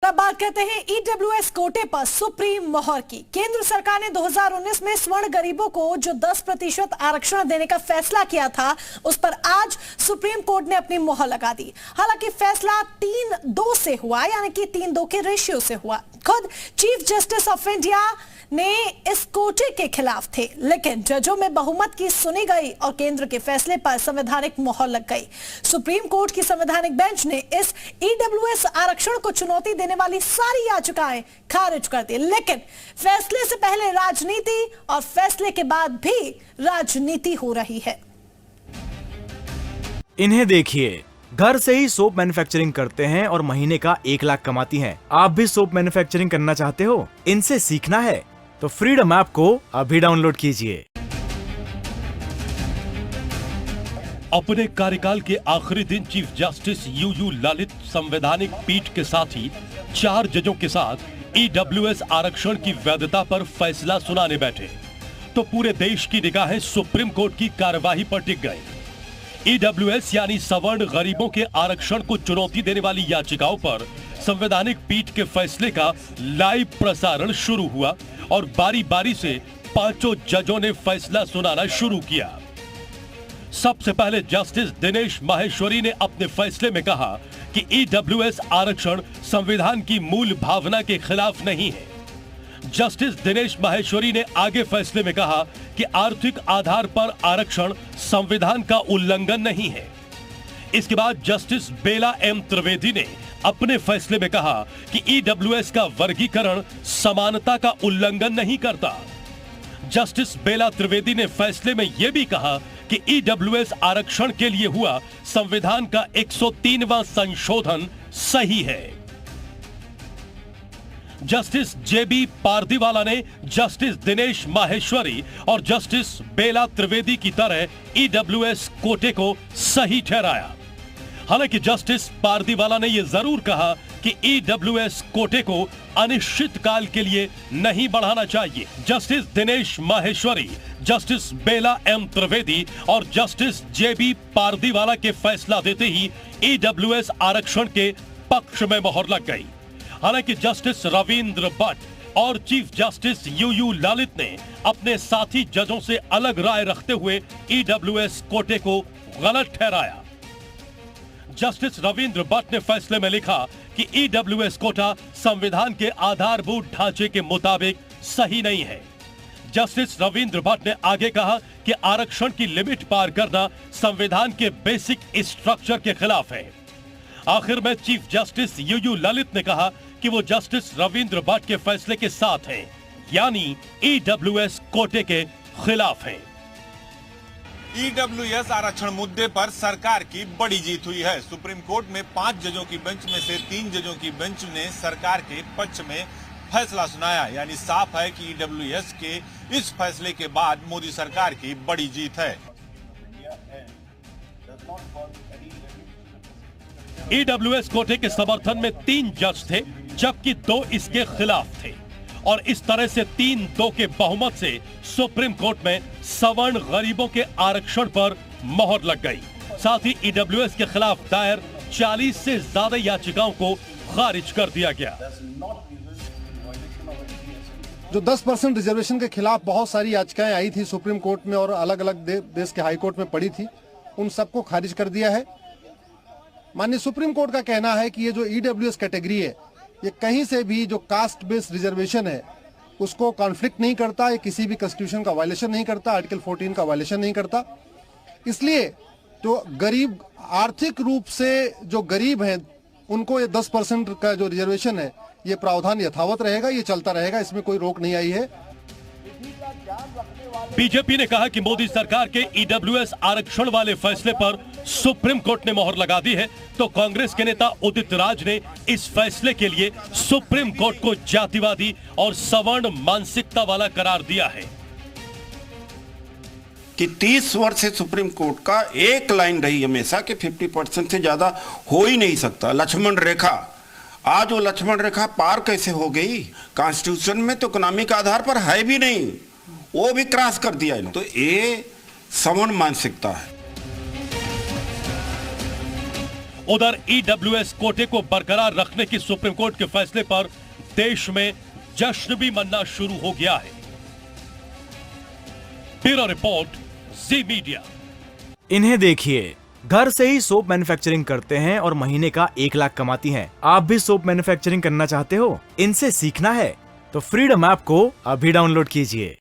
अब बात करते हैं ईडब्ल्यूएस कोटे पर सुप्रीम मोहर की। केंद्र सरकार ने 2019 में स्वर्ण गरीबों को जो 10% आरक्षण देने का फैसला किया था, उस पर आज सुप्रीम कोर्ट ने अपनी मोहर लगा दी। हालांकि फैसला 3-2 से हुआ, यानी कि 3-2 के रेशियो से हुआ। खुद चीफ जस्टिस ऑफ इंडिया ने इस कोटे के खिलाफ थे, लेकिन जजों में बहुमत की सुनी गई और केंद्र के फैसले पर संवैधानिक मोहर लग गई। सुप्रीम कोर्ट की संवैधानिक बेंच ने इस ईडब्ल्यूएस आरक्षण को चुनौती देने वाली सारी याचिकाएं खारिज कर दी, लेकिन फैसले से पहले राजनीति और फैसले के बाद भी राजनीति हो रही है। इन्हें देखिए, घर से ही सोप मैन्युफैक्चरिंग करते हैं और महीने का 1 लाख कमाती हैं। आप भी सोप मैन्युफैक्चरिंग करना चाहते हो? इनसे सीखना है तो फ्रीडम ऐप को अभी डाउनलोड कीजिए। अपने कार्यकाल के आखिरी दिन चीफ जस्टिस यूयू ललित संवैधानिक पीठ के साथ ही 4 जजों के साथ ईडब्ल्यूएस आरक्षण की वैधता पर फैसला सुनाने बैठे तो पूरे देश की निगाहें सुप्रीम कोर्ट की कार्यवाही पर टिक गई। ईडब्ल्यूएस यानी सवर्ण गरीबों के आरक्षण को चुनौती देने वाली याचिकाओं पर संवैधानिक पीठ के फैसले का लाइव प्रसारण शुरू हुआ और बारी बारी से 5 जजों ने फैसला सुनाना शुरू किया। सबसे पहले जस्टिस दिनेश माहेश्वरी ने अपने फैसले में कहा कि ईडब्ल्यूएस आरक्षण संविधान की मूल भावना के खिलाफ नहीं है। जस्टिस दिनेश माहेश्वरी ने आगे फैसले में कहा कि आर्थिक आधार पर आरक्षण संविधान का उल्लंघन नहीं है। इसके बाद जस्टिस बेला एम त्रिवेदी ने अपने फैसले में कहा कि ईडब्ल्यूएस का वर्गीकरण समानता का उल्लंघन नहीं करता। जस्टिस बेला त्रिवेदी ने फैसले में यह भी कहा कि ईडब्ल्यूएस आरक्षण के लिए हुआ संविधान का 103वां संशोधन सही है। जस्टिस जेबी पारदीवाला ने जस्टिस दिनेश माहेश्वरी और जस्टिस बेला त्रिवेदी की तरह ईडब्ल्यूएस कोटे को सही ठहराया। हालांकि जस्टिस पारदीवाला ने यह जरूर कहा कि ईडब्ल्यूएस कोटे को अनिश्चित काल के लिए नहीं बढ़ाना चाहिए। जस्टिस दिनेश माहेश्वरी, जस्टिस बेला एम त्रिवेदी और जस्टिस जेबी पारदीवाला के फैसला देते ही ईडब्ल्यूएस आरक्षण के पक्ष में मोहर लग गई। हालांकि जस्टिस रविंद्र भट्ट और चीफ जस्टिस यूयू ललित ने अपने साथी जजों से अलग राय रखते हुए ईडब्ल्यूएस कोटे को गलत ठहराया। जस्टिस रविंद्र भट्ट ने फैसले में लिखा कि ईडब्ल्यूएस कोटा संविधान के आधारभूत ढांचे के मुताबिक सही नहीं है। जस्टिस रविंद्र भट्ट ने आगे कहा कि आरक्षण की लिमिट पार करना संविधान के बेसिक स्ट्रक्चर के खिलाफ है। आखिर में चीफ जस्टिस यूयू ललित ने कहा कि वो जस्टिस रविंद्र भट्ट के फैसले के साथ हैं, यानी ईडब्ल्यूएस कोटे के खिलाफ हैं। ईडब्ल्यूएस आरक्षण मुद्दे पर सरकार की बड़ी जीत हुई है। सुप्रीम कोर्ट में 5 जजों की बेंच में से 3 जजों की बेंच ने सरकार के पक्ष में फैसला सुनाया, यानी साफ है कि ईडब्ल्यूएस के इस फैसले के बाद मोदी सरकार की बड़ी जीत है। ईडब्ल्यूएस कोटे के समर्थन में 3 जज थे, जबकि 2 इसके खिलाफ थे और इस तरह से 3-2 के बहुमत से सुप्रीम कोर्ट में सवर्ण गरीबों के आरक्षण पर मोहर लग गई। साथ ही ईडब्ल्यूएस के खिलाफ दायर 40 से ज्यादा याचिकाओं को खारिज कर दिया गया। जो 10% रिजर्वेशन के खिलाफ बहुत सारी याचिकाएं आई थी सुप्रीम कोर्ट में और अलग अलग देश के हाई कोर्ट में पड़ी थी, उन सबको खारिज कर दिया है। माननीय सुप्रीम कोर्ट का कहना है कि ये जो ईडब्ल्यूएस कैटेगरी है, ये कहीं से भी जो कास्ट बेस्ड रिजर्वेशन है उसको कॉन्फ्लिक्ट नहीं करता, ये किसी भी कॉन्स्टिट्यूशन का वायलेशन नहीं करता, आर्टिकल 14 का वायलेशन नहीं करता। इसलिए जो गरीब, आर्थिक रूप से जो गरीब हैं, उनको ये 10% का जो रिजर्वेशन है, ये प्रावधान यथावत रहेगा, ये चलता रहेगा, इसमें कोई रोक नहीं आई है। बीजेपी ने कहा कि मोदी सरकार के ईडब्ल्यूएस आरक्षण वाले फैसले पर सुप्रीम कोर्ट ने मोहर लगा दी है, तो कांग्रेस के नेता उदित राज ने इस फैसले के लिए सुप्रीम कोर्ट को जातिवादी और सवर्ण मानसिकता वाला करार दिया है कि 30 वर्ष से सुप्रीम कोर्ट का एक लाइन रही हमेशा कि 50% से ज्यादा हो ही नहीं सकता। लक्ष्मण रेखा, आज वो लक्ष्मण रेखा पार कैसे हो गई? कॉन्स्टिट्यूशन में तो इकोनॉमिक आधार पर है भी नहीं, वो भी क्रॉस कर दिया है। तो ये सवर्ण मानसिकता है। उधर ईडब्ल्यूएस कोटे को बरकरार रखने की सुप्रीम कोर्ट के फैसले पर देश में जश्न भी मनना शुरू हो गया है। ब्यूरो रिपोर्ट, जी मीडिया। इन्हें देखिए, घर से ही सोप मैन्युफैक्चरिंग करते हैं और महीने का 1 लाख कमाती हैं। आप भी सोप मैन्युफैक्चरिंग करना चाहते हो? इनसे सीखना है तो फ्रीडम ऐप को अभी डाउनलोड कीजिए।